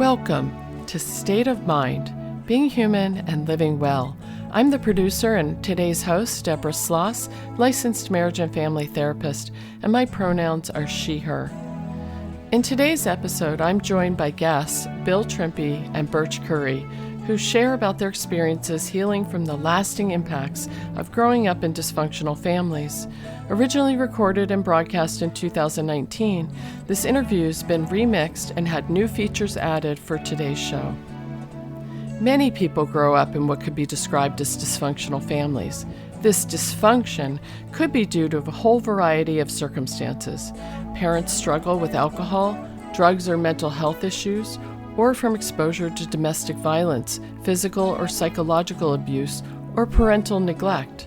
Welcome to State of Mind, Being Human and Living Well. I'm the producer and today's host, Deborah Sloss, licensed marriage and family therapist, and my pronouns are she, her. In today's episode, I'm joined by guests Bill Trimpi and Birch, who share about their experiences healing from the lasting impacts of growing up in dysfunctional families. Originally recorded and broadcast in 2019, this interview's been remixed and had new features added for today's show. Many people grow up in what could be described as dysfunctional families. This dysfunction could be due to a whole variety of circumstances. Parents struggle with alcohol, drugs or mental health issues, or from exposure to domestic violence, physical or psychological abuse, or parental neglect.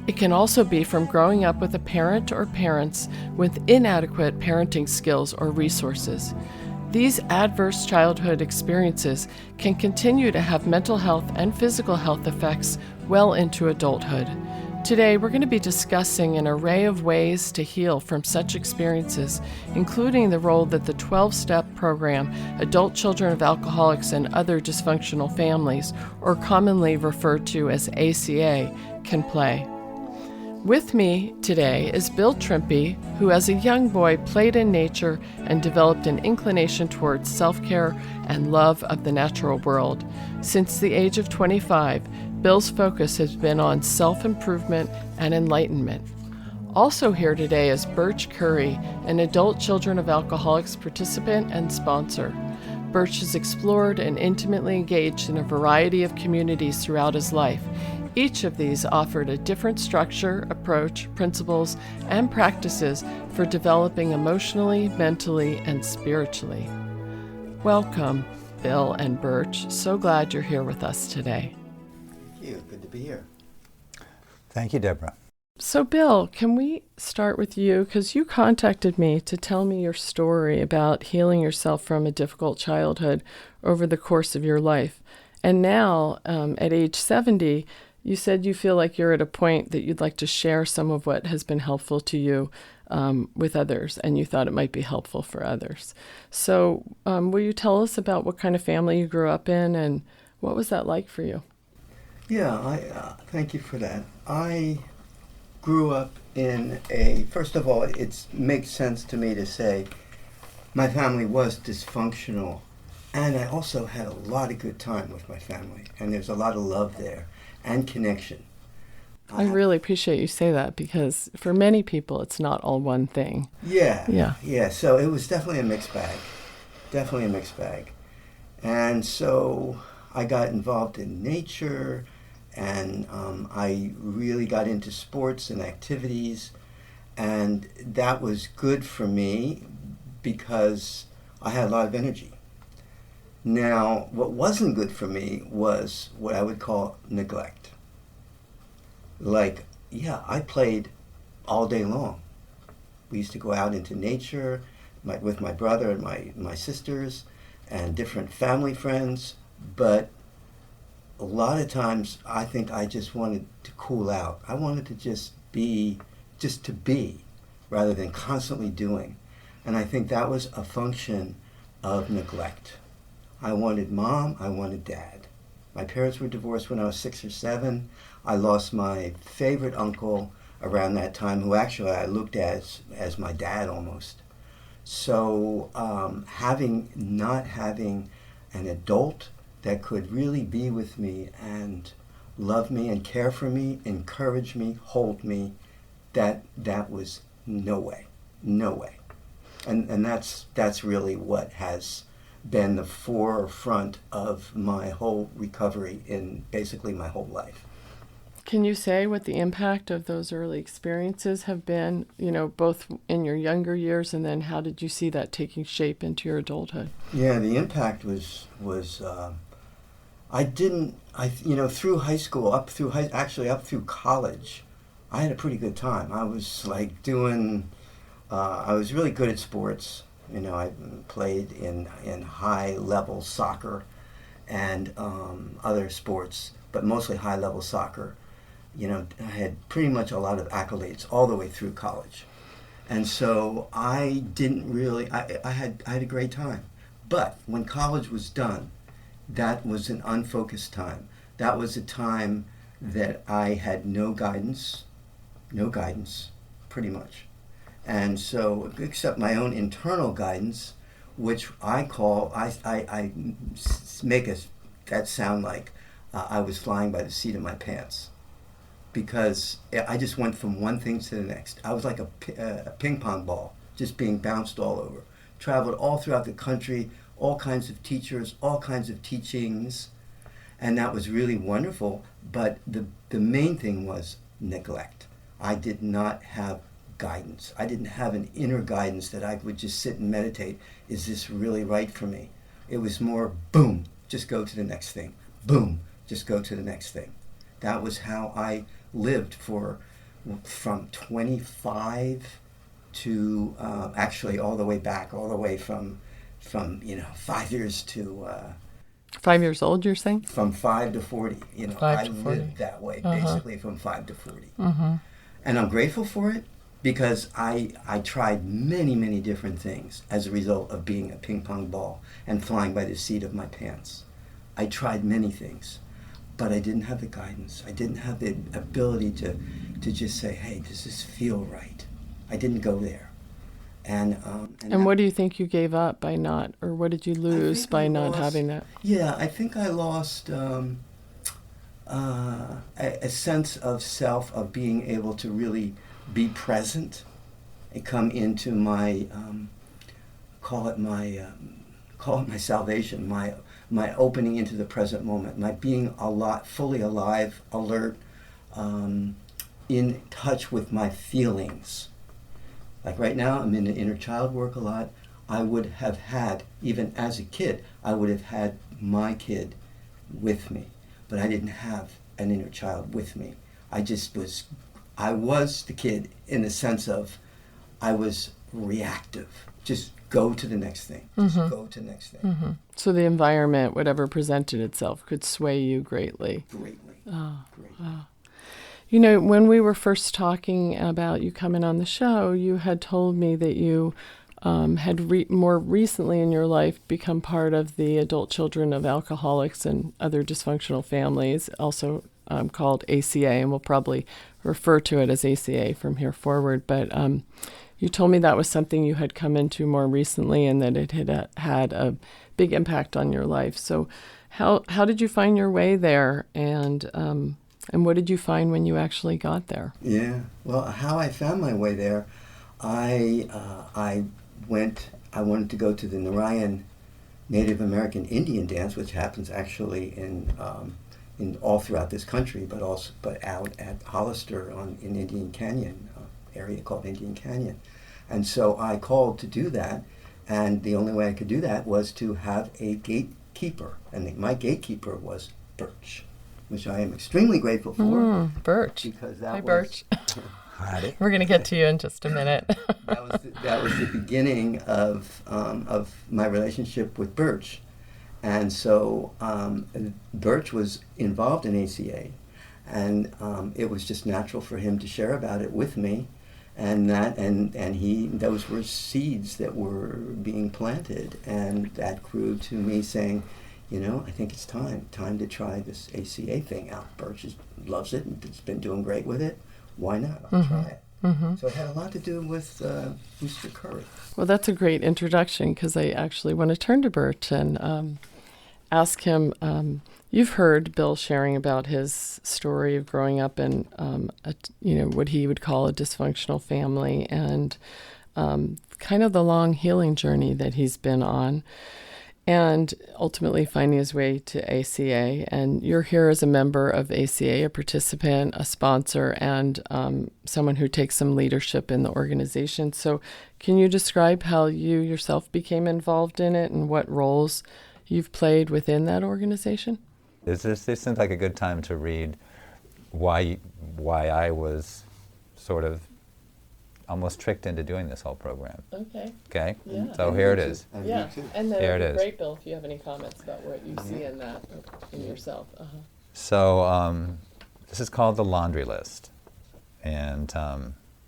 It can also be from growing up with a parent or parents with inadequate parenting skills or resources. These adverse childhood experiences can continue to have mental health and physical health effects well into adulthood. Today, we're going to be discussing an array of ways to heal from such experiences, including the role that the 12-step program, Adult Children of Alcoholics and Other Dysfunctional Families, or commonly referred to as ACA, can play. With me today is Bill Trimpi, who as a young boy played in nature and developed an inclination towards self-care and love of the natural world. Since the age of 25, Bill's focus has been on self-improvement and enlightenment. Also here today is Birch, an Adult Children of Alcoholics participant and sponsor. Birch has explored and intimately engaged in a variety of communities throughout his life. Each of these offered a different structure, approach, principles, and practices for developing emotionally, mentally, and spiritually. Welcome, Bill and Birch. So glad you're here with us today. Thank you. Good to be here. Thank you, Deborah. So, Bill, can we start with you? Because you contacted me to tell me your story about healing yourself from a difficult childhood over the course of your life. And now, at age 70, you said you feel like you're at a point that you'd like to share some of what has been helpful to you with others, and you thought it might be helpful for others. So will you tell us about what kind of family you grew up in, and what was that like for you? Yeah, thank you for that. I grew up in first of all, it makes sense to me to say my family was dysfunctional, and I also had a lot of good time with my family, and there's a lot of love there and connection. I really appreciate you say that, because for many people it's not all one thing. Yeah. So it was definitely a mixed bag. And so I got involved in nature, and I really got into sports and activities, and that was good for me because I had a lot of energy. Now, what wasn't good for me was what I would call neglect. I played all day long. We used to go out into nature with my brother and my sisters and different family friends, but a lot of times I think I just wanted to cool out. I wanted to just be rather than constantly doing. And I think that was a function of neglect. I wanted mom, I wanted dad. My parents were divorced when I was 6 or 7. I lost my favorite uncle around that time, who actually I looked at as my dad almost. So not having an adult that could really be with me and love me and care for me, encourage me, hold me, that was no way. And that's really what has been the forefront of my whole recovery in basically my whole life. Can you say what the impact of those early experiences have been, both in your younger years, and then how did you see that taking shape into your adulthood? Yeah, the impact was through high school, up through college, I had a pretty good time. I was I was really good at sports. I played in high-level soccer and other sports, but mostly high-level soccer. I had pretty much a lot of accolades all the way through college. And so I didn't really, I had a great time. But when college was done, that was an unfocused time. That was a time that I had no guidance, pretty much. And so, except my own internal guidance, which I call, I make that sound like I was flying by the seat of my pants. Because I just went from one thing to the next. I was like a ping pong ball, just being bounced all over. Traveled all throughout the country, all kinds of teachers, all kinds of teachings, and that was really wonderful. But the main thing was neglect. I did not have guidance. I didn't have an inner guidance that I would just sit and meditate. Is this really right for me? It was more, boom, just go to the next thing. Boom, just go to the next thing. That was how I lived from 25 to actually all the way from 5 years to 5 years old, you're saying? From 5 to 40. 5 I to 40. lived that way, basically from 5 to 40. Mm-hmm. And I'm grateful for it because I tried many, many different things as a result of being a ping pong ball and flying by the seat of my pants. I tried many things. But I didn't have the guidance. I didn't have the ability to just say, hey, does this feel right? I didn't go there. And what do you think you gave up by not, or what did you lose by not having that? Yeah, I think I lost a sense of self, of being able to really be present and come into my, call it my salvation, my opening into the present moment, my being fully alive, alert, in touch with my feelings. Like right now, I'm in the inner child work a lot. I would have had, even as a kid, I would have had my kid with me, but I didn't have an inner child with me. I was the kid in the sense of I was reactive. Just go to the next thing. Just go to the next thing. Mm-hmm. So the environment, whatever presented itself, could sway you greatly. Greatly. When we were first talking about you coming on the show, you had told me that you had more recently in your life become part of the adult children of alcoholics and other dysfunctional families, also called ACA, and we'll probably refer to it as ACA from here forward. But you told me that was something you had come into more recently and that it had had a big impact on your life. So how did you find your way there, and what did you find when you actually got there? Yeah, well, how I found my way there, I wanted to go to the Narayan Native American Indian dance, which happens actually in all throughout this country, but out at Hollister in Indian Canyon, area called Indian Canyon. And so I called to do that, and the only way I could do that was to have a gatekeeper, and my gatekeeper was Birch, which I am extremely grateful for. Birch. Because that Hi, was, Birch. Howdy. We're going to get to you in just a minute. that was the beginning of my relationship with Birch. And so Birch was involved in ACA, and it was just natural for him to share about it with me, and those were seeds that were being planted, and that grew to me saying, I think it's time to try this ACA thing out. Birch loves it and has been doing great with it. Why not? I'll try it. Mm-hmm. So it had a lot to do with Booster Curry. Well, that's a great introduction, because I actually want to turn to Birch and ask him, you've heard Bill sharing about his story of growing up in, what he would call a dysfunctional family, and kind of the long healing journey that he's been on, and ultimately finding his way to ACA. And you're here as a member of ACA, a participant, a sponsor, and someone who takes some leadership in the organization. So can you describe how you yourself became involved in it and what roles you've played within that organization? This seems like a good time to read why I was sort of almost tricked into doing this whole program. Okay? Yeah. So here it is. Yeah, and then Here it it'd be is. great, Bill, if you have any comments about what you see in that, in yourself. So this is called the laundry list, and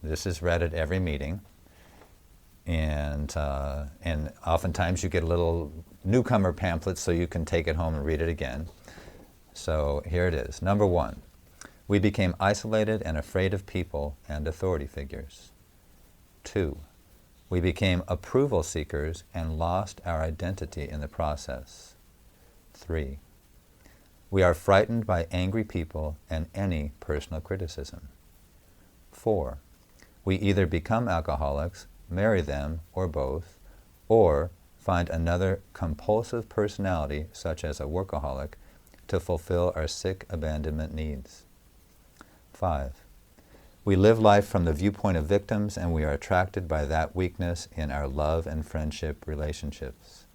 this is read at every meeting. And oftentimes you get a little newcomer pamphlet so you can take it home and read it again. So here it is. Number 1, we became isolated and afraid of people and authority figures. 2, we became approval seekers and lost our identity in the process. 3, we are frightened by angry people and any personal criticism. 4, we either become alcoholics, marry them, or both, or find another compulsive personality, such as a workaholic, to fulfill our sick abandonment needs. 5, we live life from the viewpoint of victims, and we are attracted by that weakness in our love and friendship relationships.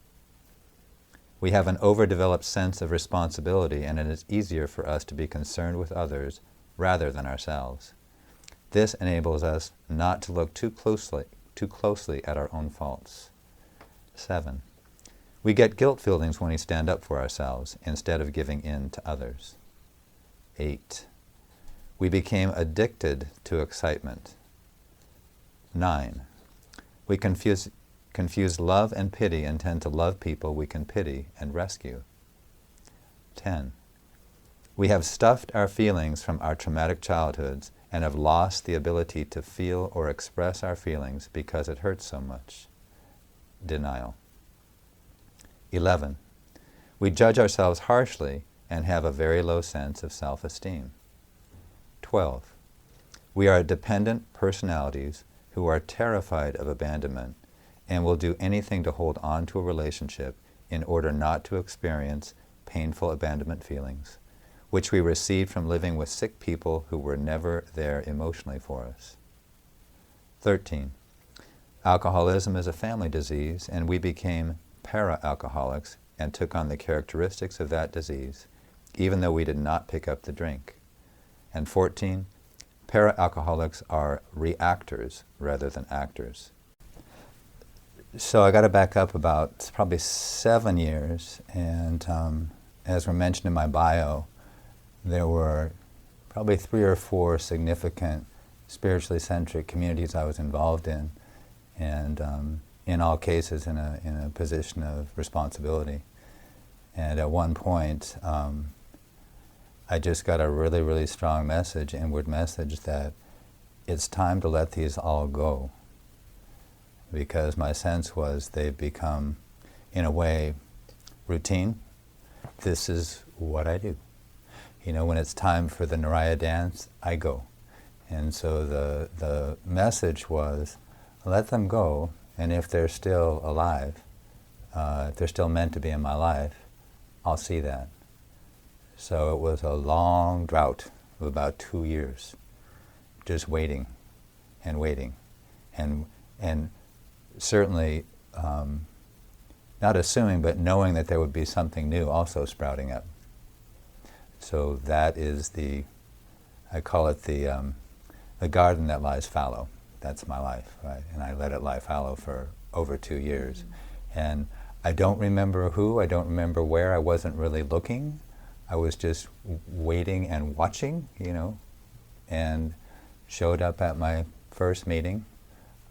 We have an overdeveloped sense of responsibility, and it is easier for us to be concerned with others rather than ourselves. This enables us not to look too closely at our own faults. 7, we get guilt feelings when we stand up for ourselves instead of giving in to others. 8, we became addicted to excitement. 9, we confuse love and pity and tend to love people we can pity and rescue. 10, we have stuffed our feelings from our traumatic childhoods and have lost the ability to feel or express our feelings because it hurts so much. Denial. 11, we judge ourselves harshly and have a very low sense of self-esteem. 12, we are dependent personalities who are terrified of abandonment and will do anything to hold on to a relationship in order not to experience painful abandonment feelings, which we received from living with sick people who were never there emotionally for us. 13, alcoholism is a family disease, and we became para-alcoholics and took on the characteristics of that disease, even though we did not pick up the drink. And 14, para-alcoholics are reactors rather than actors. So I got to back up about probably 7 years, and as were mentioned in my bio, there were probably 3 or 4 significant spiritually centric communities I was involved in, and in all cases in a position of responsibility. And at one point, I just got a really, really strong message, inward message, that it's time to let these all go. Because my sense was they've become, in a way, routine. This is what I do. You know, when it's time for the Naraya dance, I go. And so the message was, let them go, and if they're still alive, if they're still meant to be in my life, I'll see that. So it was a long drought of about 2 years, just waiting and waiting, and certainly not assuming, but knowing that there would be something new also sprouting up. So that is I call it the garden that lies fallow. That's my life, right? And I let it lie fallow for over 2 years. And I don't remember who, I don't remember where, I wasn't really looking. I was just waiting and watching, you know, and showed up at my first meeting,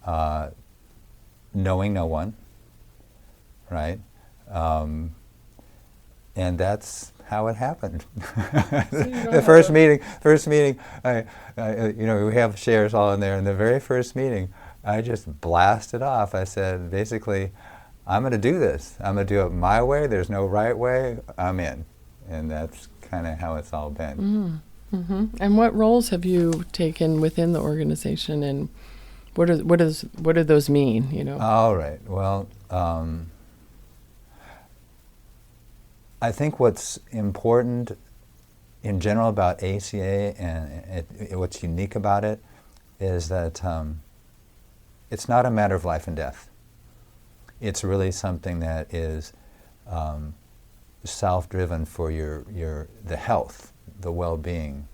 knowing no one, right? And that's how it happened. The first meeting, we have shares all in there. In the very first meeting, I just blasted off. I said, basically, I'm going to do this. I'm going to do it my way. There's no right way. I'm in. And that's kind of how it's all been. Mm-hmm. Mm-hmm. And what roles have you taken within the organization, and what do those mean? You know. All right. Well, I think what's important in general about ACA and what's unique about it is that it's not a matter of life and death. It's really something that is self-driven for the health, the well-being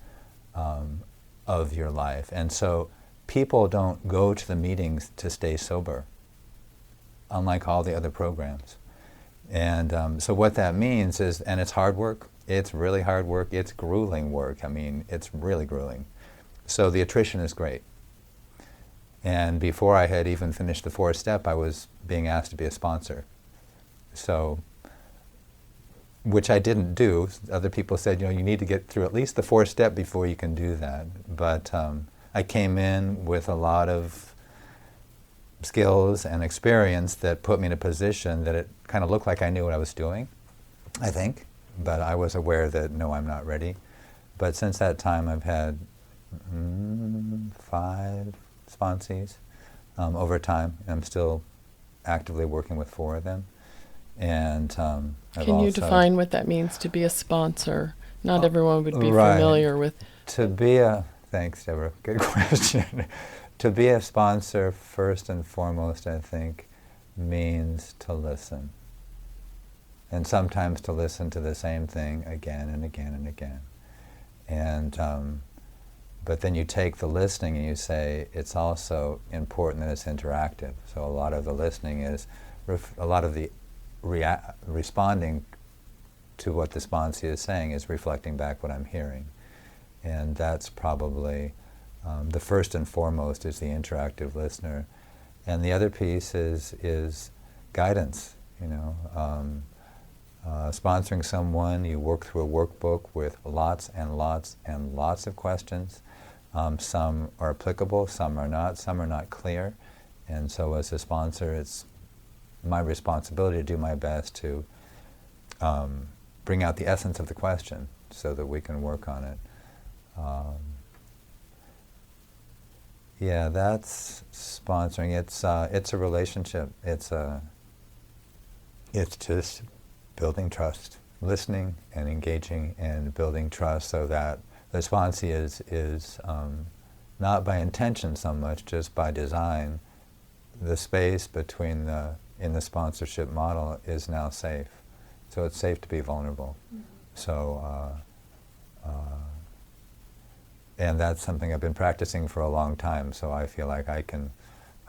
of your life. And so people don't go to the meetings to stay sober, unlike all the other programs. And so what that means is, and it's hard work, it's really hard work, it's grueling work. I mean, it's really grueling. So the attrition is great. And before I had even finished the 4-step, I was being asked to be a sponsor. So, which I didn't do. Other people said, you need to get through at least the 4-step before you can do that. But I came in with a lot of skills and experience that put me in a position that it kind of looked like I knew what I was doing, I think. But I was aware that, no, I'm not ready. But since that time, I've had 5 sponsees over time. I'm still actively working with 4 of them. And Can you define what that means to be a sponsor? Not everyone would be familiar with. Thanks, Deborah. Good question. To be a sponsor, first and foremost, I think, means to listen. And sometimes to listen to the same thing again and again and again. And but then you take the listening and you say, it's also important that it's interactive. So a lot of the listening is, a lot of the responding to what the sponsee is saying is reflecting back what I'm hearing. And that's probably the first and foremost is the interactive listener. And the other piece is guidance, sponsoring someone, you work through a workbook with lots and lots and lots of questions. Some are applicable, some are not clear. And so as a sponsor, it's my responsibility to do my best to bring out the essence of the question so that we can work on it. That's sponsoring. It's a relationship. It's just building trust, listening and engaging and building trust, so that the sponsee is not by intention so much, just by design. The space between in the sponsorship model is now safe. So it's safe to be vulnerable. Mm-hmm. So, and that's something I've been practicing for a long time, so I feel like I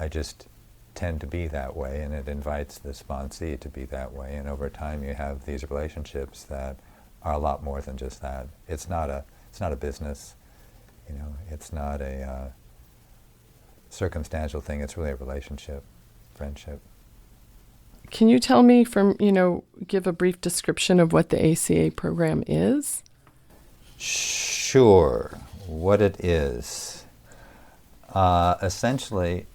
just tend to be that way, and it invites the sponsee to be that way. And over time you have these relationships that are a lot more than just that. It's not a business, it's not a circumstantial thing, it's really a relationship, friendship. Can you tell me give a brief description of what the ACA program is? Sure. What it is. Essentially,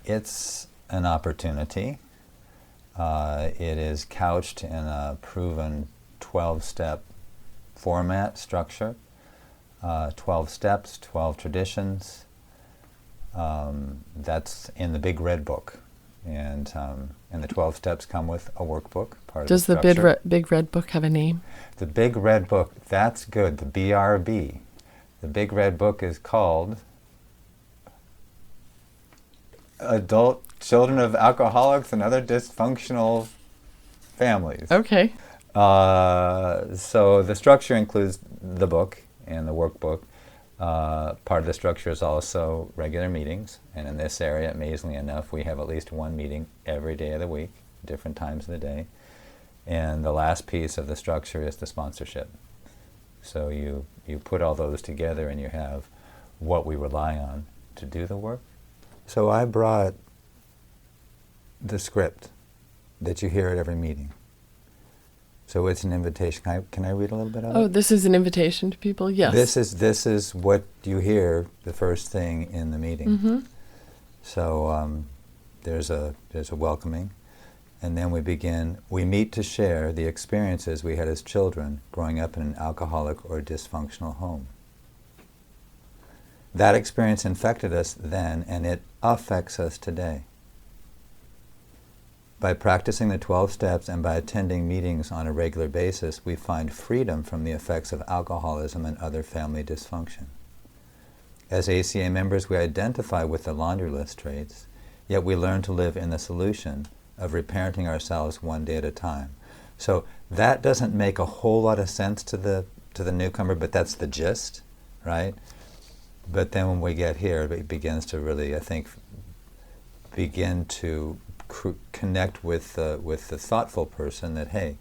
it's an opportunity. It is couched in a proven 12-step format structure. 12 steps, 12 traditions. That's in the Big Red Book. And the 12 steps come with a workbook, part of the structure. Does the Big Red Book have a name? The Big Red Book, that's good, the BRB. The Big Red Book is called Adult Children of Alcoholics and Other Dysfunctional Families. Okay. So the structure includes the book and the workbook. Part of the structure is also regular meetings, and in this area, amazingly enough, we have at least one meeting every day of the week, different times of the day. And the last piece of the structure is the sponsorship. So you put all those together and you have what we rely on to do the work. So I brought the script that you hear at every meeting. So it's an invitation. Can I read a little bit of it? Oh, this is an invitation to people? Yes. This is what you hear the first thing in the meeting. Mm-hmm. So there's a welcoming, and then we meet to share the experiences we had as children growing up in an alcoholic or dysfunctional home. That experience infected us then, and it affects us today. By practicing the 12 steps and by attending meetings on a regular basis, we find freedom from the effects of alcoholism and other family dysfunction. As ACA members, we identify with the laundry list traits, yet we learn to live in the solution of reparenting ourselves one day at a time. So that doesn't make a whole lot of sense to the newcomer, but that's the gist, right? But then when we get here, it begins to really, I think, begin to connect with the thoughtful person that, hey,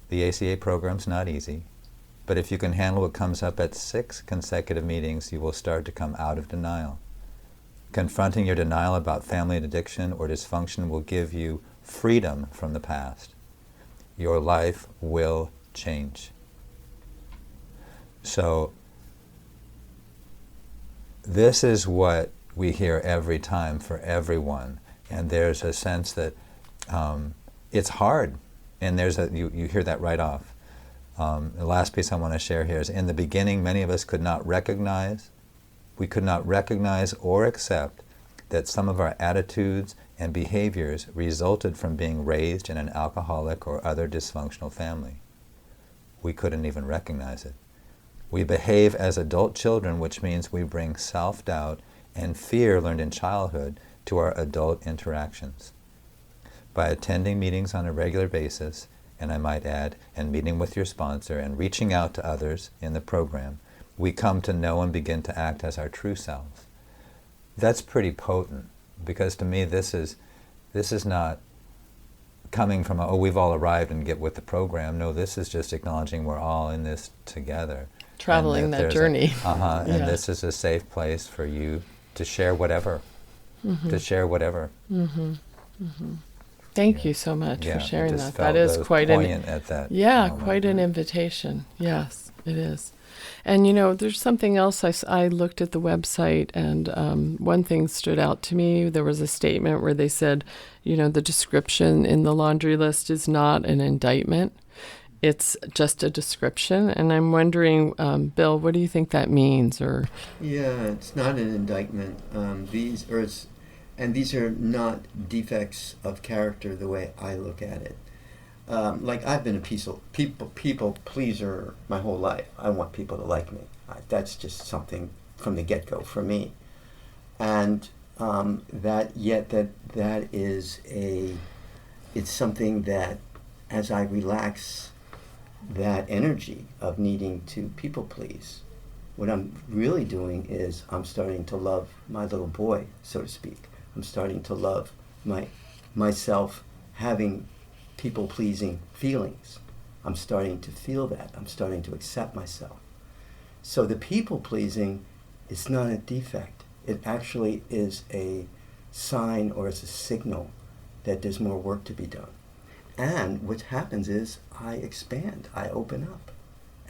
the ACA program's not easy, but if you can handle what comes up at 6 consecutive meetings, you will start to come out of denial. Confronting your denial about family addiction or dysfunction will give you freedom from the past. Your life will change. So this is what we hear every time for everyone, and there's a sense that it's hard, and you hear that right off. The last piece I want to share here is, in the beginning, many of us could not recognize or accept that some of our attitudes and behaviors resulted from being raised in an alcoholic or other dysfunctional family. We couldn't even recognize it. We behave as adult children, which means we bring self-doubt and fear learned in childhood to our adult interactions. By attending meetings on a regular basis, and I might add, and meeting with your sponsor and reaching out to others in the program, we come to know and begin to act as our true selves. That's pretty potent, because to me this is not coming from we've all arrived and get with the program. No, this is just acknowledging we're all in this together. Traveling that journey. And this is a safe place for you to share whatever. To share whatever. Thank you so much for sharing that. That is quite poignant at that quite an invitation. Yes, it is. And there's something else. I looked at the website, and one thing stood out to me. There was a statement where they said, the description in the laundry list is not an indictment. It's just a description. And I'm wondering, Bill, what do you think that means? Or yeah, it's not an indictment. These are not defects of character the way I look at it. Like, I've been a people pleaser my whole life. I want people to like me. That's just something from the get-go for me. And that is it's something that, as I relax that energy of needing to people please, what I'm really doing is I'm starting to love my little boy, so to speak. I'm starting to love myself having people-pleasing feelings. I'm starting to feel that. I'm starting to accept myself. So the people-pleasing is not a defect. It actually is a sign, or it's a signal that there's more work to be done. And what happens is I expand, I open up,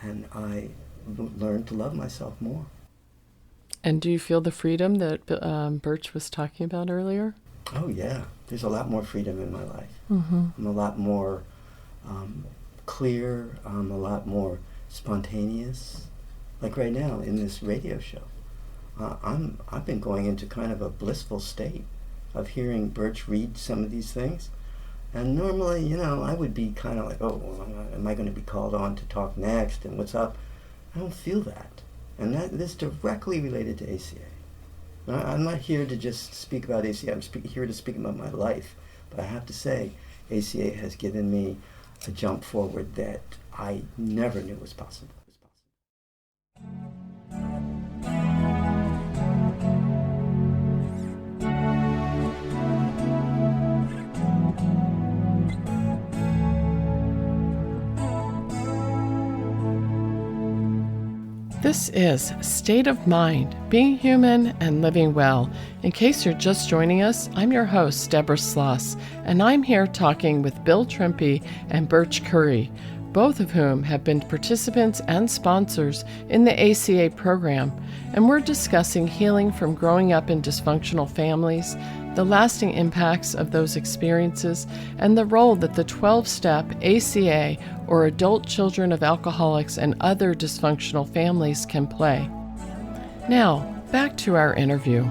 and I learn to love myself more. And do you feel the freedom that Birch was talking about earlier? Oh yeah, there's a lot more freedom in my life. Mm-hmm. I'm a lot more clear. I'm a lot more spontaneous. Like right now in this radio show, I've been going into kind of a blissful state of hearing Birch read some of these things. And normally, I would be kind of like, am I going to be called on to talk next, and what's up? I don't feel that. And that is directly related to ACA. I'm not here to just speak about ACA. I'm here to speak about my life. But I have to say, ACA has given me a jump forward that I never knew was possible. This is State of Mind, Being Human and Living Well. In case you're just joining us, I'm your host, Deborah Sloss, and I'm here talking with Bill Trimpi and Birch Curry, both of whom have been participants and sponsors in the ACA program, and we're discussing healing from growing up in dysfunctional families, the lasting impacts of those experiences, and the role that the 12-step ACA, or Adult Children of Alcoholics and Other Dysfunctional Families, can play. Now, back to our interview.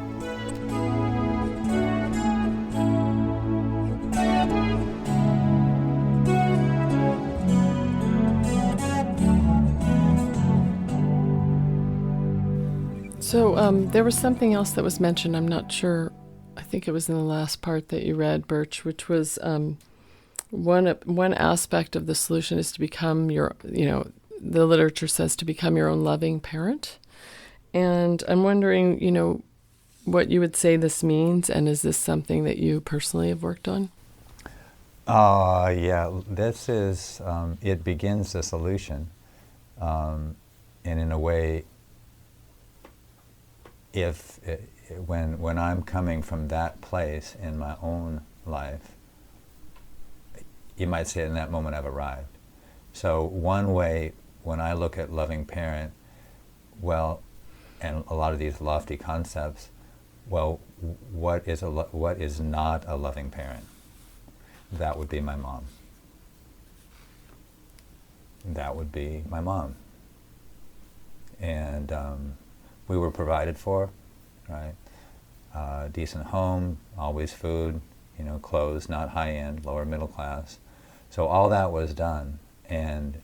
So there was something else that was mentioned. I'm not sure. I think it was in the last part that you read, Birch, which was one aspect of the solution is to become your, the literature says to become your own loving parent. And I'm wondering, what you would say this means, and is this something that you personally have worked on? Yeah, this is, it begins the solution. And in a way, if when I'm coming from that place in my own life, you might say in that moment I've arrived. So one way, when I look at loving parent, well, and a lot of these lofty concepts, well, what is not a loving parent? That would be my mom. That would be my mom. And we were provided for, right? Decent home, always food, clothes, not high-end, lower middle class. So all that was done, and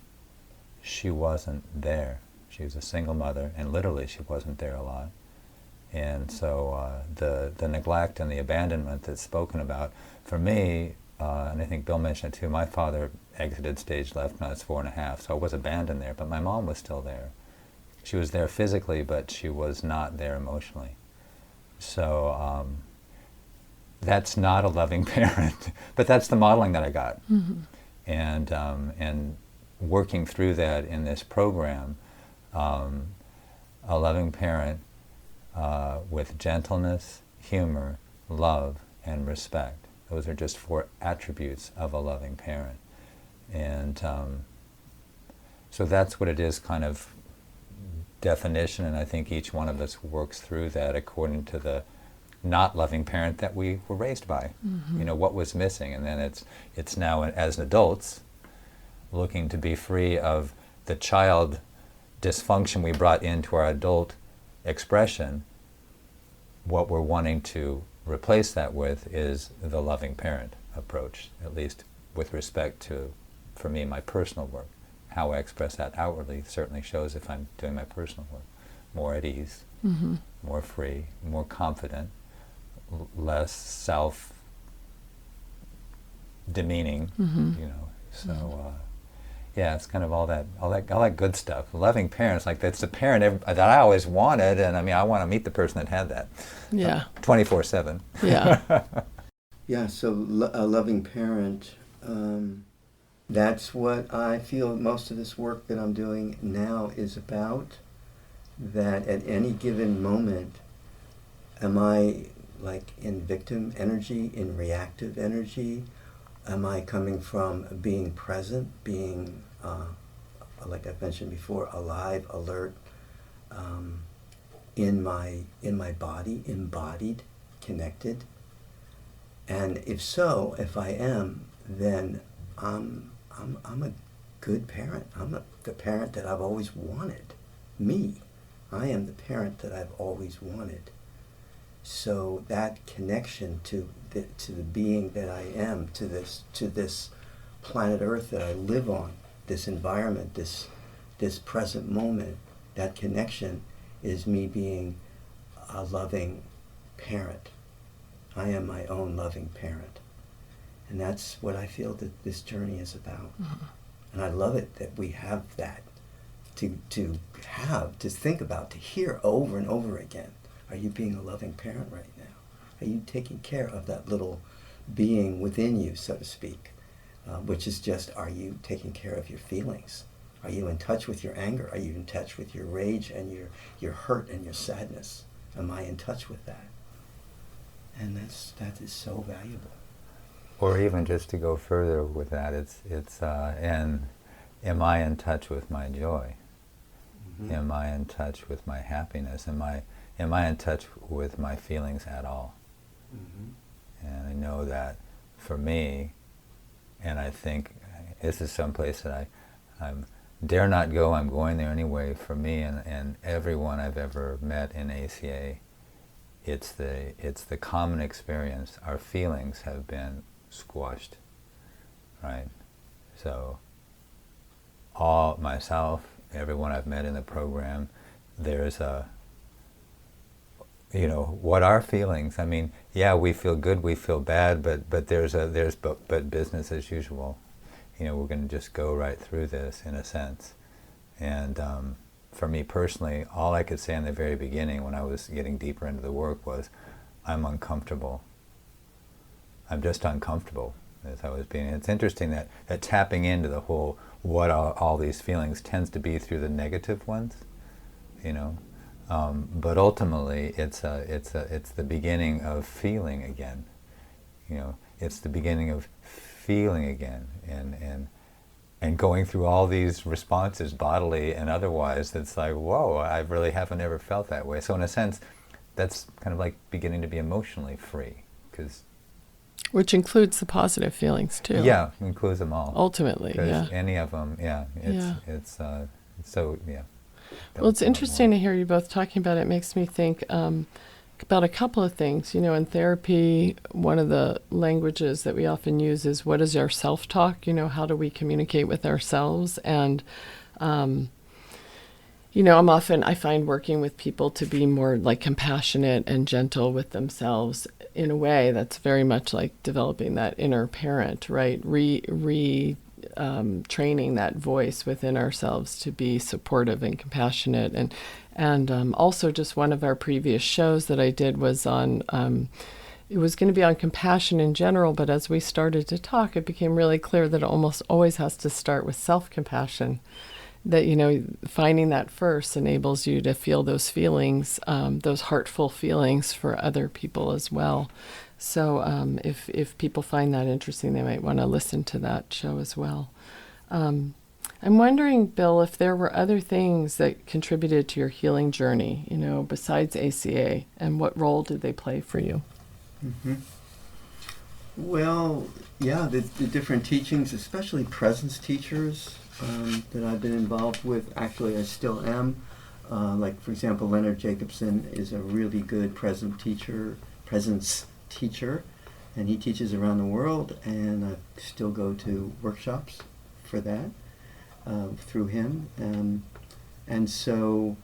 she wasn't there. She was a single mother, and literally she wasn't there a lot. And so the neglect and the abandonment that's spoken about, for me, and I think Bill mentioned it too, my father exited stage left when I was 4.5, so I was abandoned there, but my mom was still there. She was there physically, but she was not there emotionally. So that's not a loving parent, but that's the modeling that I got. Mm-hmm. And working through that in this program, a loving parent with gentleness, humor, love, and respect. Those are just 4 attributes of a loving parent. And so that's what it is, kind of definition, and I think each one of us works through that according to the not loving parent that we were raised by. Mm-hmm. What was missing, and then it's now, as adults, looking to be free of the child dysfunction we brought into our adult expression. What we're wanting to replace that with is the loving parent approach, at least with respect to, for me, my personal work. How I express that outwardly certainly shows if I'm doing my personal work. More at ease, mm-hmm. more free, more confident, less self-demeaning, mm-hmm. So yeah, it's kind of all that good stuff. Loving parents, like that's the parent that I always wanted, and I want to meet the person that had that. Yeah. 24/7. Yeah. Yeah. So a loving parent. That's what I feel most of this work that I'm doing now is about. That at any given moment, am I like in victim energy, in reactive energy? Am I coming from being present, being, like I've mentioned before, alive, alert, in my body, embodied, connected? And if I am, then I'm a good parent. I'm the parent that I've always wanted. Me. I am the parent that I've always wanted. So that connection to the being that I am, to this planet Earth that I live on, this environment, this present moment, that connection is me being a loving parent. I am my own loving parent. And that's what I feel that this journey is about. Mm-hmm. And I love it that we have that to think about, to hear over and over again. Are you being a loving parent right now? Are you taking care of that little being within you, so to speak? Which is just, are you taking care of your feelings? Are you in touch with your anger? Are you in touch with your rage and your hurt and your sadness? Am I in touch with that? And that is so valuable. Or even just to go further with that, and am I in touch with my joy? Mm-hmm. Am I in touch with my happiness? Am I in touch with my feelings at all? Mm-hmm. And I know that for me, and I think this is someplace that I dare not go, I'm going there anyway. For me and everyone I've ever met in ACA, it's the common experience. Our feelings have been squashed, right? So myself, everyone I've met in the program, there's what are feelings? Yeah, we feel good, we feel bad, but business as usual. We're going to just go right through this in a sense. And for me personally, all I could say in the very beginning when I was getting deeper into the work was, I'm uncomfortable. I'm just uncomfortable as I was being. It's interesting that tapping into the whole what are all these feelings tends to be through the negative ones, But ultimately, it's the beginning of feeling again. It's the beginning of feeling again, and going through all these responses, bodily and otherwise. That's like, whoa! I really haven't ever felt that way. So in a sense, that's kind of like beginning to be emotionally free, because Which includes the positive feelings too. yeah, includes them all. Ultimately, yeah. Any of them, it's so yeah. Well, it's interesting to hear you both talking about it. It makes me think about a couple of things. In therapy, one of the languages that we often use is, what is our self-talk? How do we communicate with ourselves? And, I find working with people to be more like compassionate and gentle with themselves in a way that's very much like developing that inner parent, right? Training that voice within ourselves to be supportive and compassionate. And also, just one of our previous shows that I did was on, it was going to be on compassion in general, but as we started to talk, it became really clear that it almost always has to start with self-compassion. That, finding that first enables you to feel those feelings, those heartful feelings for other people as well. So if people find that interesting, they might want to listen to that show as well. I'm wondering, Bill, if there were other things that contributed to your healing journey, besides ACA, and what role did they play for you? Mm-hmm. Well, yeah, the different teachings, especially presence teachers that I've been involved with. Actually, I still am. Like, for example, Leonard Jacobson is a really good presence teacher, and he teaches around the world, and I still go to workshops for that through him. And so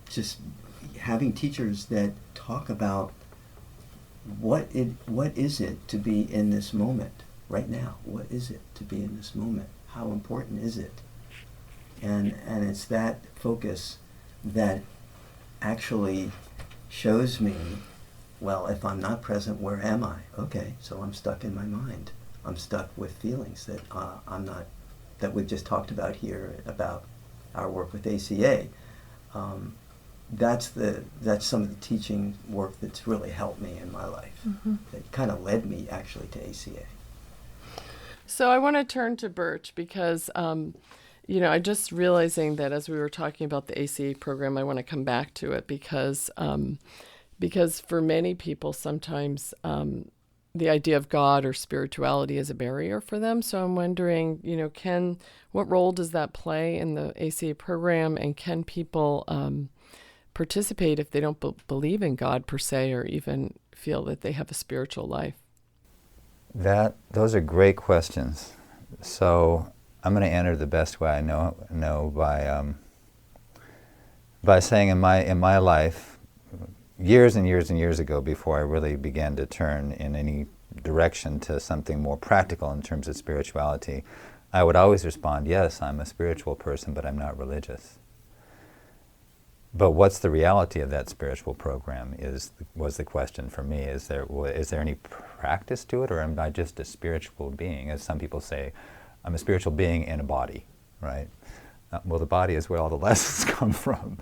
just having teachers that talk about what is it to be in this moment right now? What is it to be in this moment? How important is it? And it's that focus that actually shows me, well, if I'm not present, where am I? Okay, so I'm stuck in my mind. I'm stuck with feelings that that we've just talked about here about our work with ACA. That's some of the teaching work that's really helped me in my life. Mm-hmm. That kind of led me actually to ACA. So I want to turn to Birch because, I just realizing that as we were talking about the ACA program, I want to come back to it because for many people, sometimes the idea of God or spirituality is a barrier for them. So I'm wondering, what role does that play in the ACA program, and can people participate if they don't believe in God per se, or even feel that they have a spiritual life? Those are great questions. So I'm going to answer the best way I know by saying in my life, years and years and years ago, before I really began to turn in any direction to something more practical in terms of spirituality, I would always respond, yes, I'm a spiritual person, but I'm not religious. But what's the reality of that spiritual program was the question for me. Is there any practice to it, or am I just a spiritual being? As some people say, I'm a spiritual being in a body, right? Well, the body is where all the lessons come from.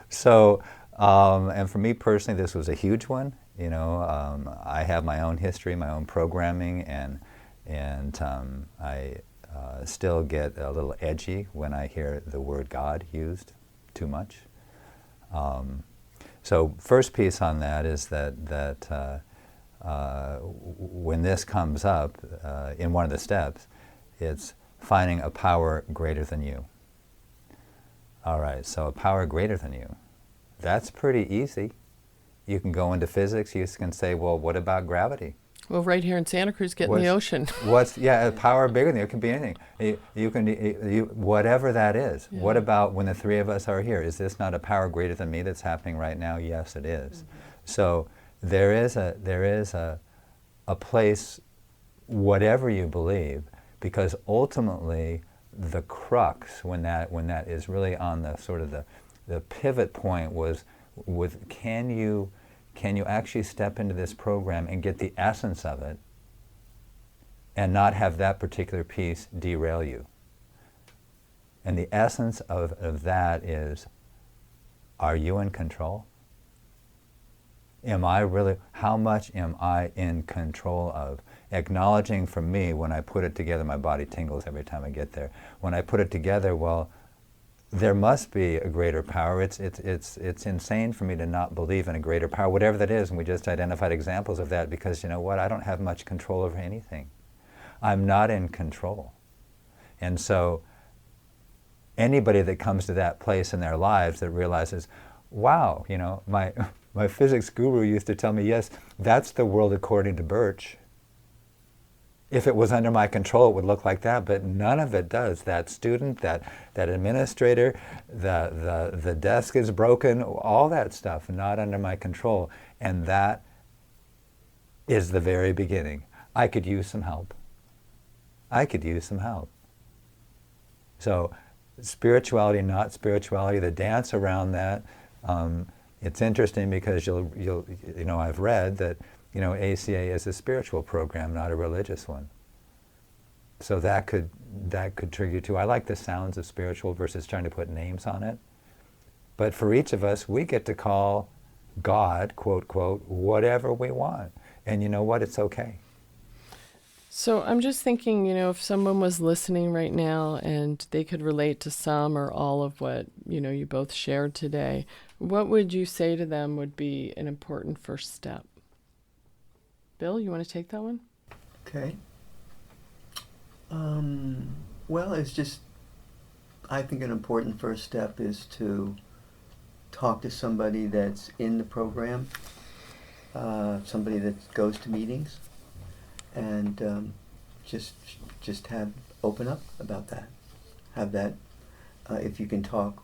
So, and for me personally, this was a huge one. I have my own history, my own programming, and I still get a little edgy when I hear the word God used too much. So first piece on that is that when this comes up in one of the steps, it's finding a power greater than you. All right, so a power greater than you. That's pretty easy. You can go into physics, you can say, well, what about gravity? Well, right here in Santa Cruz, get in the ocean. A power bigger than you? It can be anything. You can whatever that is. Yeah. What about when the three of us are here? Is this not a power greater than me that's happening right now? Yes, it is. Mm-hmm. So there is a place, whatever you believe, because ultimately the crux when that is really on the sort of the pivot point was with can you actually step into this program and get the essence of it and not have that particular piece derail you? And the essence of that is Are you in control? How much am I in control of? Acknowledging for me, when I put it together, my body tingles every time I get there. When I put it together, well, there must be a greater power. It's insane for me to not believe in a greater power, whatever that is, and we just identified examples of that because, you know what, I don't have much control over anything. I'm not in control. And so anybody that comes to that place in their lives that realizes, wow, you know, my physics guru used to tell me, yes, that's the world according to Birch. If it was under my control, it would look like that, but none of it does. That student, that administrator, the desk is broken, all that stuff, not under my control. And that is the very beginning. I could use some help. I could use some help. So spirituality, not spirituality, the dance around that, it's interesting because I've read that, ACA is a spiritual program, not a religious one. So that could trigger too. I like the sounds of spiritual versus trying to put names on it. But for each of us, we get to call God, quote, quote, whatever we want. And you know what? It's okay. So I'm just thinking, if someone was listening right now and they could relate to some or all of what, you both shared today, what would you say to them would be an important first step? Bill, you want to take that one? Okay. Well, it's just, I think an important first step is to talk to somebody that's in the program, somebody that goes to meetings, and just open up about that. Have that, if you can talk,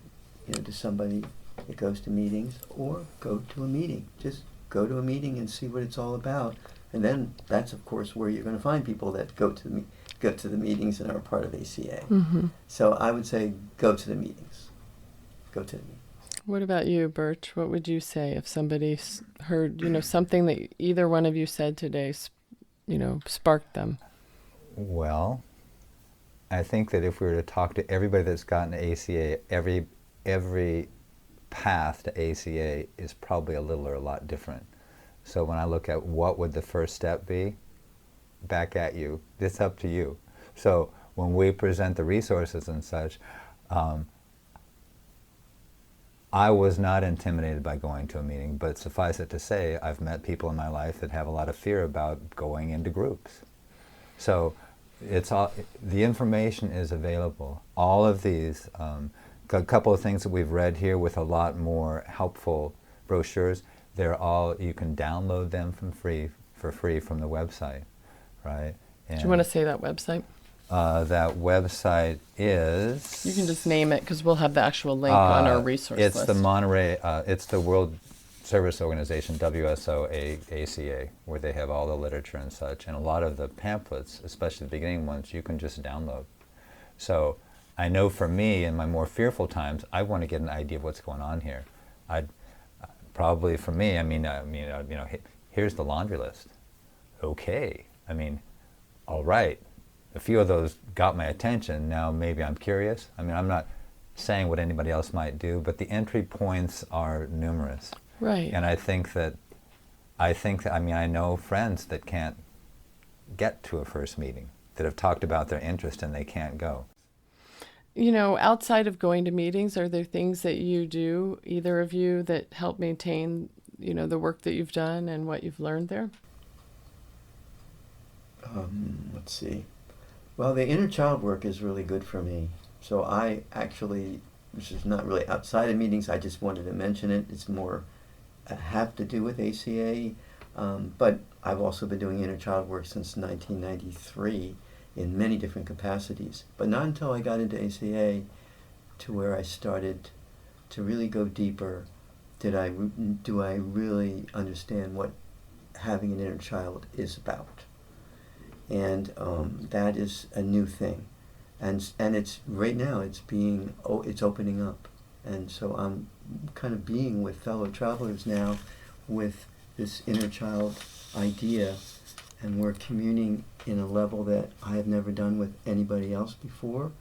to somebody that goes to meetings, or go to a meeting. Just go to a meeting and see what it's all about. And then that's, of course, where you're going to find people that go to the meetings and are part of ACA. Mm-hmm. So I would say go to the meetings. Go to the meetings. What about you, Birch? What would you say if somebody heard, something that either one of you said today, sparked them? Well, I think that if we were to talk to everybody that's gotten to ACA, every path to ACA is probably a little or a lot different. So when I look at what would the first step be, back at you, it's up to you. So when we present the resources and such, I was not intimidated by going to a meeting, but suffice it to say, I've met people in my life that have a lot of fear about going into groups. So the information is available. All of these, a couple of things that we've read here with a lot more helpful brochures, you can download them for free from the website, right? And do you want to say that website? That website is... You can just name it because we'll have the actual link on our resource list. It's the Monterey, it's the World Service Organization, WSO ACA, where they have all the literature and such. And a lot of the pamphlets, especially the beginning ones, you can just download. So I know for me, in my more fearful times, I want to get an idea of what's going on here. Probably for me, here's the laundry list. Okay, all right. A few of those got my attention. Now maybe I'm curious. I'm not saying what anybody else might do, but the entry points are numerous. Right. And I know friends that can't get to a first meeting, that have talked about their interest and they can't go. Outside of going to meetings, are there things that you do, either of you, that help maintain, the work that you've done and what you've learned there? Let's see. Well, the inner child work is really good for me. So I actually, this is not really outside of meetings, I just wanted to mention it. It's more have to do with ACA, but I've also been doing inner child work since 1993 in many different capacities. But not until I got into ACA to where I started to really go deeper do I really understand what having an inner child is about. And that is a new thing, and it's right now it's opening up, and so I'm kind of being with fellow travelers now with this inner child idea, and we're communing in a level that I have never done with anybody else before,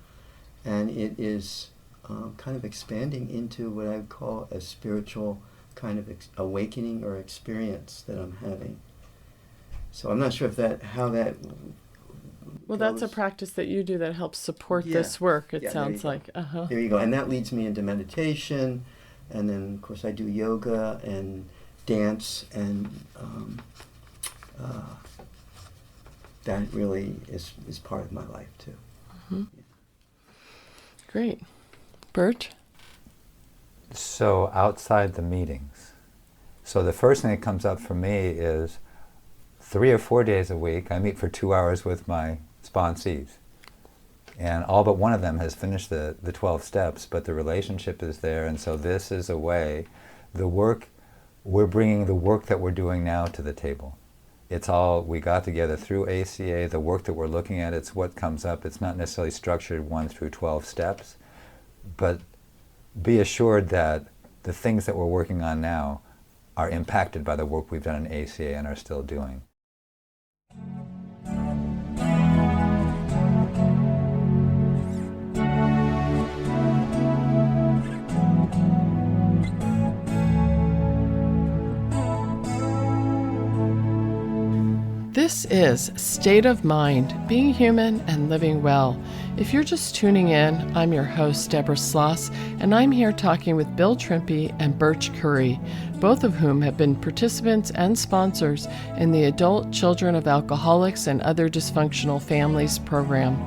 and it is kind of expanding into what I would call a spiritual kind of awakening or experience that I'm having. So I'm not sure if how that Well, goes. that's a practice that you do that helps support this work, it sounds like. There you go. And that leads me into meditation. And then, of course, I do yoga and dance. And that really is part of my life, too. Mm-hmm. Great. Birch? So outside the meetings. So the first thing that comes up for me is 3 or 4 days a week, I meet for 2 hours with my sponsees. And all but one of them has finished the 12 steps, but the relationship is there. And so this is a way, we're bringing the work that we're doing now to the table. It's all, we got together through ACA, the work that we're looking at, it's what comes up. It's not necessarily structured 1 through 12 steps, but be assured that the things that we're working on now are impacted by the work we've done in ACA and are still doing. This is State of Mind, Being Human and Living Well. If you're just tuning in, I'm your host, Deborah Sloss, and I'm here talking with Bill Trimpi and Birch Curry, both of whom have been participants and sponsors in the Adult Children of Alcoholics and Other Dysfunctional Families program.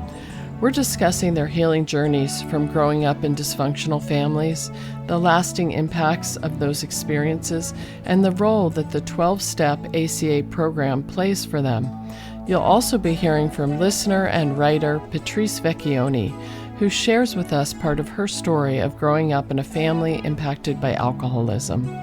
We're discussing their healing journeys from growing up in dysfunctional families, the lasting impacts of those experiences, and the role that the 12-step ACA program plays for them. You'll also be hearing from listener and writer Patrice Vecchione, who shares with us part of her story of growing up in a family impacted by alcoholism.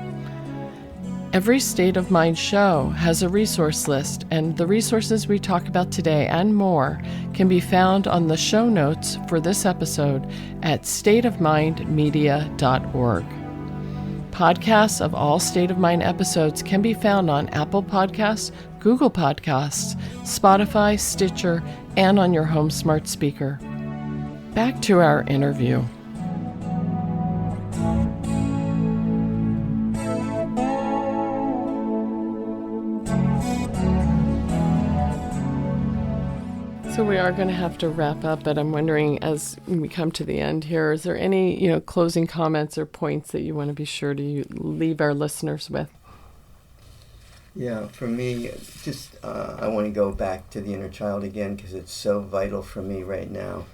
Every State of Mind show has a resource list, and the resources we talk about today and more can be found on the show notes for this episode at stateofmindmedia.org. Podcasts of all State of Mind episodes can be found on Apple Podcasts, Google Podcasts, Spotify, Stitcher, and on your home smart speaker. Back to our interview. So we are going to have to wrap up, but I'm wondering, as we come to the end here, is there any, closing comments or points that you want to be sure to leave our listeners with? Yeah, for me, just I want to go back to the inner child again because it's so vital for me right now.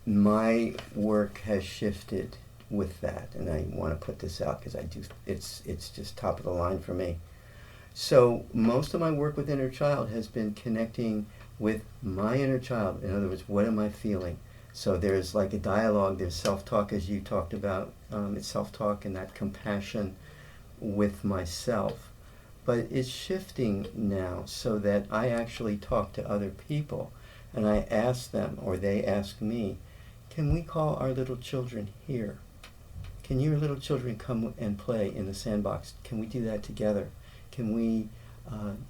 My work has shifted with that, and I want to put this out because it's just top of the line for me. So most of my work with inner child has been connecting with my inner child. In other words, what am I feeling? So there's like a dialogue, there's self-talk as you talked about. It's self-talk and that compassion with myself. But it's shifting now so that I actually talk to other people and I ask them, or they ask me, can we call our little children here? Can your little children come and play in the sandbox? Can we do that together? Can we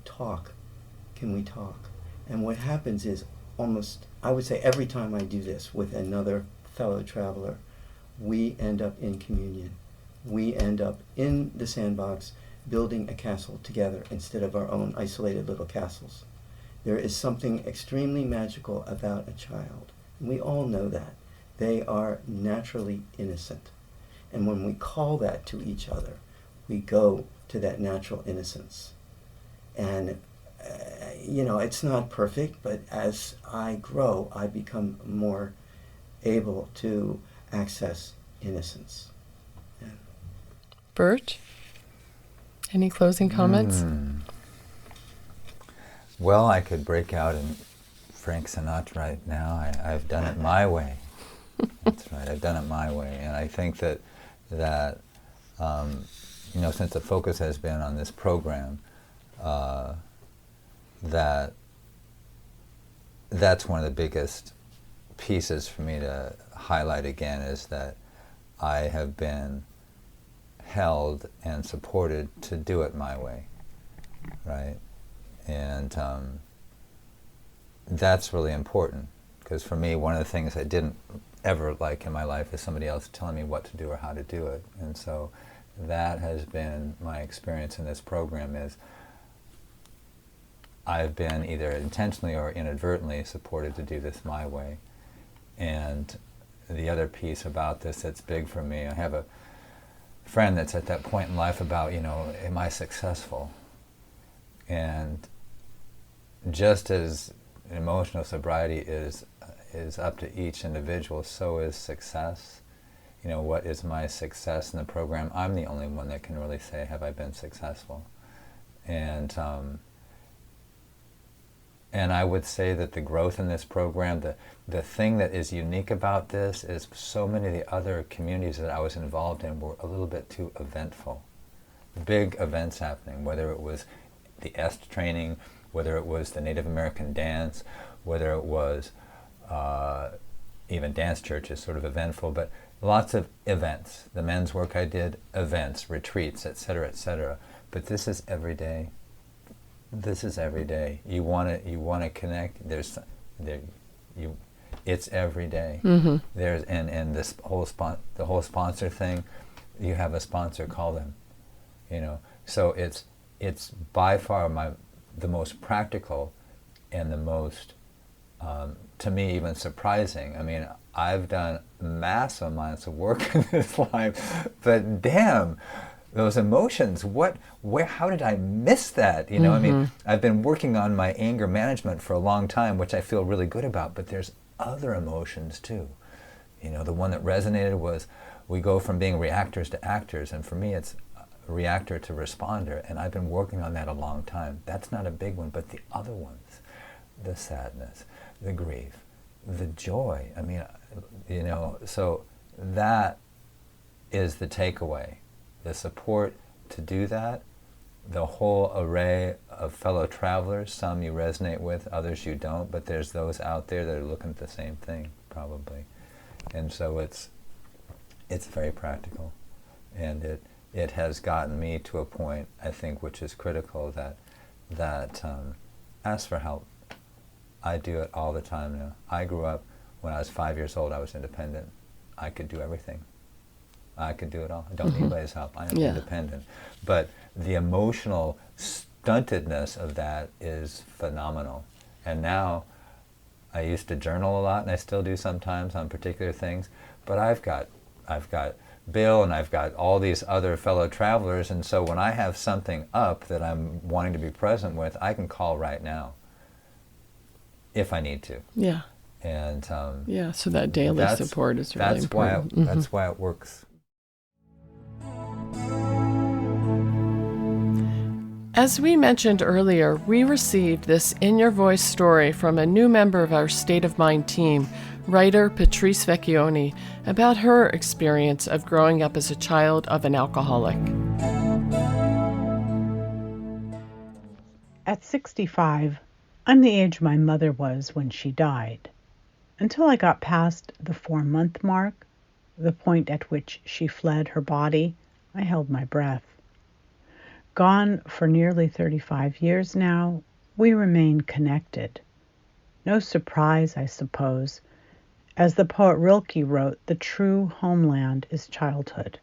talk? Can we talk? And what happens is almost, I would say every time I do this with another fellow traveler, we end up in communion. We end up in the sandbox building a castle together instead of our own isolated little castles. There is something extremely magical about a child. And we all know that. They are naturally innocent. And when we call that to each other, we go to that natural innocence. And, it's not perfect, but as I grow, I become more able to access innocence. Yeah. Birch, any closing comments? Well, I could break out in Frank Sinatra right now. I've done it my way. That's right, I've done it my way. And I think that since the focus has been on this program, that's one of the biggest pieces for me to highlight again, is that I have been held and supported to do it my way, right? And that's really important, because for me, one of the things I didn't ever like in my life is somebody else telling me what to do or how to do it. And so that has been my experience in this program, is I've been either intentionally or inadvertently supported to do this my way. And the other piece about this that's big for me, I have a friend that's at that point in life about, am I successful? And just as emotional sobriety is up to each individual, so is success. What is my success in the program? I'm the only one that can really say, have I been successful? And I would say that the growth in this program, the thing that is unique about this is so many of the other communities that I was involved in were a little bit too eventful. Big events happening, whether it was the EST training, whether it was the Native American dance, whether it was even dance churches, sort of eventful, but lots of events. The men's work I did, events, retreats, etc., etc. But this is every day. This is every day. You want to connect. It's every day. Mm-hmm. There's and this the whole sponsor thing. You have a sponsor, call them. So it's by far the most practical and the most to me even surprising. I mean, I've done massive amounts of work in this life, but damn, those emotions, how did I miss that? I mean, I've been working on my anger management for a long time, which I feel really good about, but there's other emotions too. The one that resonated was, we go from being reactors to actors, and for me it's reactor to responder, and I've been working on that a long time. That's not a big one, but the other ones, the sadness, the grief, the joy, I mean, so that is the takeaway. The support to do that, the whole array of fellow travelers, some you resonate with, others you don't, but there's those out there that are looking at the same thing, probably. And so it's very practical. And it has gotten me to a point, I think, which is critical, that ask for help. I do it all the time now. I grew up, when I was 5 years old, I was independent. I could do everything. I could do it all. I don't need anybody's help. I am independent. But the emotional stuntedness of that is phenomenal. And now, I used to journal a lot, and I still do sometimes on particular things, but I've got Bill, and I've got all these other fellow travelers, and so when I have something up that I'm wanting to be present with, I can call right now, if I need to. Yeah. And so that daily support is really important. That's why it works. As we mentioned earlier, we received this In Your Voice story from a new member of our State of Mind team, writer Patrice Vecchione, about her experience of growing up as a child of an alcoholic. At 65, I'm the age my mother was when she died. Until I got past the 4-month mark, the point at which she fled her body, I held my breath. Gone for nearly 35 years now, we remain connected. No surprise, I suppose. As the poet Rilke wrote, the true homeland is childhood.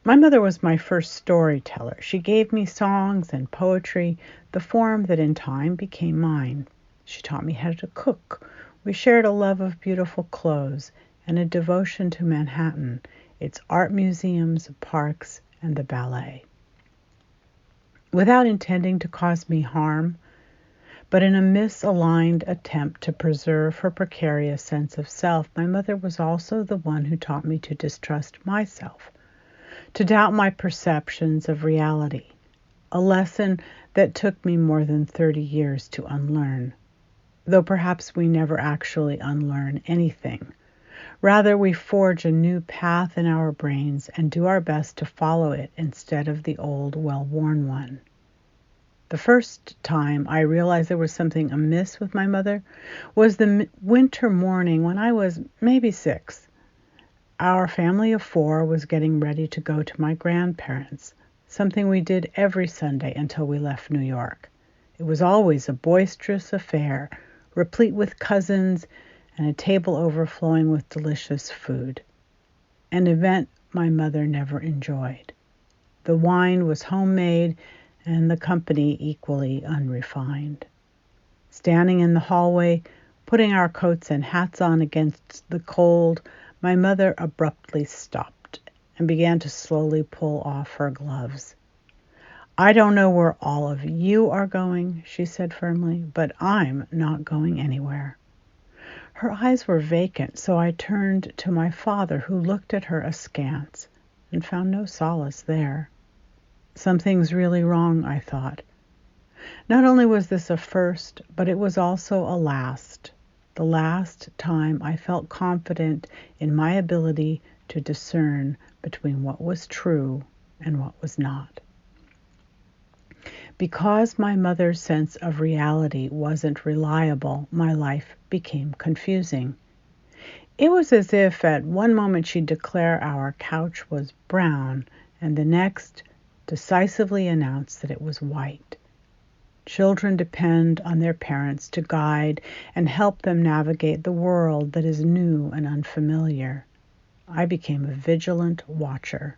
My mother was my first storyteller. She gave me songs and poetry, the form that in time became mine. She taught me how to cook. We shared a love of beautiful clothes and a devotion to Manhattan, its art museums, parks, and the ballet. Without intending to cause me harm, but in a misaligned attempt to preserve her precarious sense of self, my mother was also the one who taught me to distrust myself, to doubt my perceptions of reality, a lesson that took me more than 30 years to unlearn, though perhaps we never actually unlearn anything. Rather, we forge a new path in our brains and do our best to follow it instead of the old, well-worn one. The first time I realized there was something amiss with my mother was the winter morning when I was maybe 6. Our family of 4 was getting ready to go to my grandparents', something we did every Sunday until we left New York. It was always a boisterous affair, replete with cousins and a table overflowing with delicious food. An event my mother never enjoyed. The wine was homemade and the company equally unrefined. Standing in the hallway, putting our coats and hats on against the cold, my mother abruptly stopped and began to slowly pull off her gloves. "I don't know where all of you are going," she said firmly, "but I'm not going anywhere." Her eyes were vacant, so I turned to my father, who looked at her askance and found no solace there. Something's really wrong, I thought. Not only was this a first, but it was also a last. The last time I felt confident in my ability to discern between what was true and what was not. Because my mother's sense of reality wasn't reliable, my life became confusing. It was as if at one moment she'd declare our couch was brown and the next decisively announce that it was white. Children depend on their parents to guide and help them navigate the world that is new and unfamiliar. I became a vigilant watcher.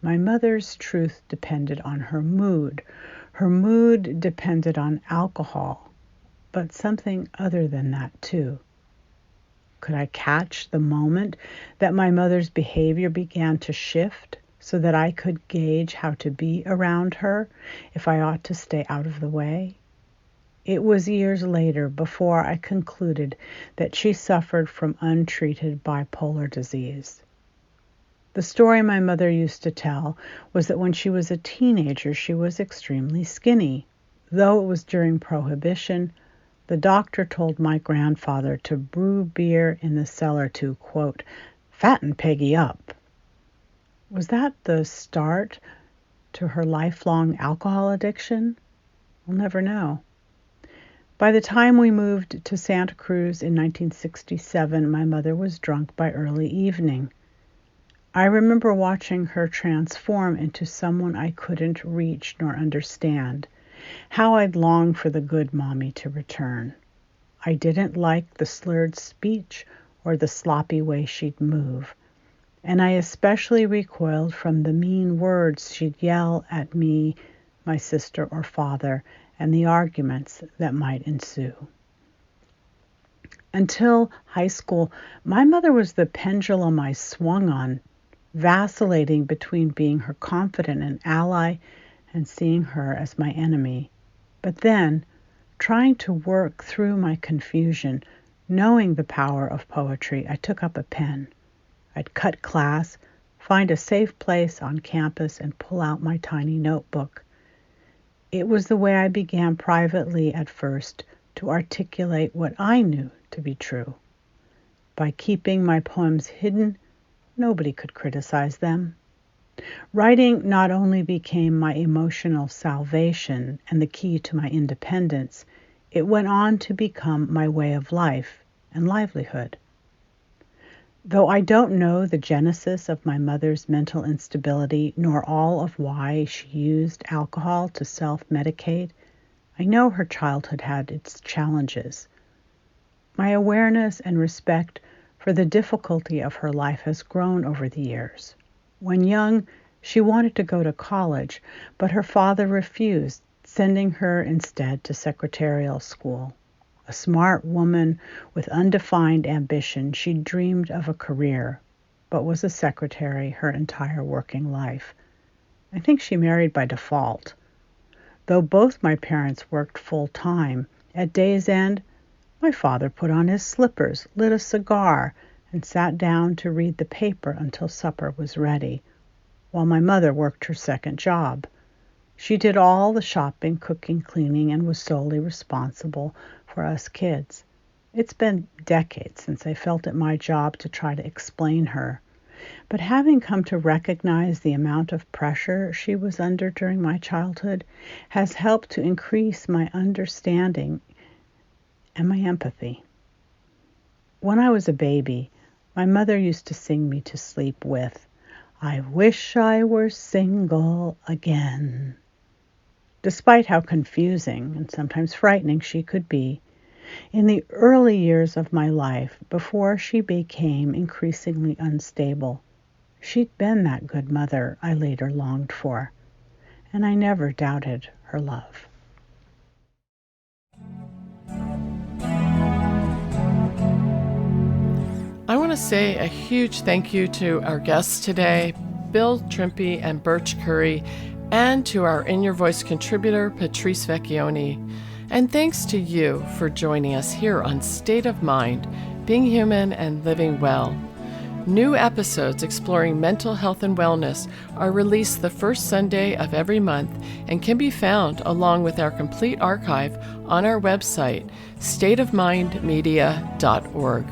My mother's truth depended on her mood. Her mood depended on alcohol, but something other than that too. Could I catch the moment that my mother's behavior began to shift so that I could gauge how to be around her if I ought to stay out of the way? It was years later before I concluded that she suffered from untreated bipolar disease. The story my mother used to tell was that when she was a teenager, she was extremely skinny. Though it was during Prohibition, the doctor told my grandfather to brew beer in the cellar to, quote, fatten Peggy up. Was that the start to her lifelong alcohol addiction? We'll never know. By the time we moved to Santa Cruz in 1967, my mother was drunk by early evening. I remember watching her transform into someone I couldn't reach nor understand. How I'd long for the good mommy to return. I didn't like the slurred speech or the sloppy way she'd move. And I especially recoiled from the mean words she'd yell at me, my sister or father, and the arguments that might ensue. Until high school, my mother was the pendulum I swung on, vacillating between being her confidant and ally and seeing her as my enemy. But then, trying to work through my confusion, knowing the power of poetry, I took up a pen. I'd cut class, find a safe place on campus, and pull out my tiny notebook. It was the way I began privately at first to articulate what I knew to be true. By keeping my poems hidden, nobody could criticize them. Writing not only became my emotional salvation and the key to my independence, it went on to become my way of life and livelihood. Though I don't know the genesis of my mother's mental instability, nor all of why she used alcohol to self-medicate, I know her childhood had its challenges. My awareness and respect for the difficulty of her life has grown over the years. When young, she wanted to go to college, but her father refused, sending her instead to secretarial school. A smart woman with undefined ambition, she dreamed of a career, but was a secretary her entire working life. I think she married by default. Though both my parents worked full-time, at day's end, my father put on his slippers, lit a cigar, and sat down to read the paper until supper was ready, while my mother worked her second job. She did all the shopping, cooking, cleaning, and was solely responsible for us kids. It's been decades since I felt it my job to try to explain her, but having come to recognize the amount of pressure she was under during my childhood has helped to increase my understanding and my empathy. When I was a baby, my mother used to sing me to sleep with, "I wish I were single again." Despite how confusing and sometimes frightening she could be, In the early years of my life, before she became increasingly unstable, she'd been that good mother I later longed for, and I never doubted her love. I want to say a huge thank you to our guests today, Bill Trimpi and Birch Curry, and to our In Your Voice contributor, Patrice Vecchione. And thanks to you for joining us here on State of Mind, Being Human and Living Well. New episodes exploring mental health and wellness are released the first Sunday of every month and can be found along with our complete archive on our website, stateofmindmedia.org.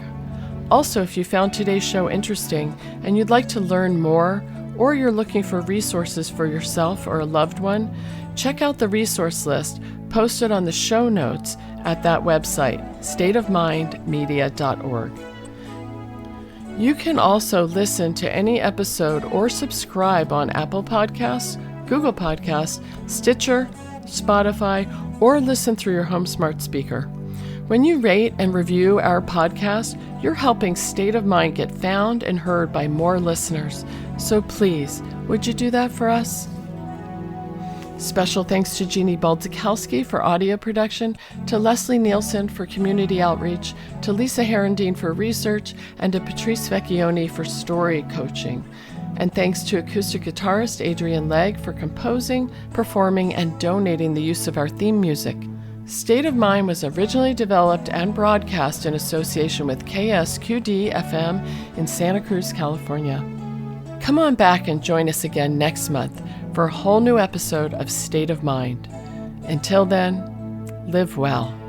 Also, if you found today's show interesting and you'd like to learn more, or you're looking for resources for yourself or a loved one, check out the resource list posted on the show notes at that website, stateofmindmedia.org. You can also listen to any episode or subscribe on Apple Podcasts, Google Podcasts, Stitcher, Spotify, or listen through your home smart speaker. When you rate and review our podcast, you're helping State of Mind get found and heard by more listeners. So please, would you do that for us? Special thanks to Jeannie Baldzikowski for audio production, to Leslie Nielsen for community outreach, to Lisa Herendine for research, and to Patrice Vecchione for story coaching. And thanks to acoustic guitarist Adrian Legg for composing, performing, and donating the use of our theme music. State of Mind was originally developed and broadcast in association with KSQD-FM in Santa Cruz, California. Come on back and join us again next month for a whole new episode of State of Mind. Until then, live well.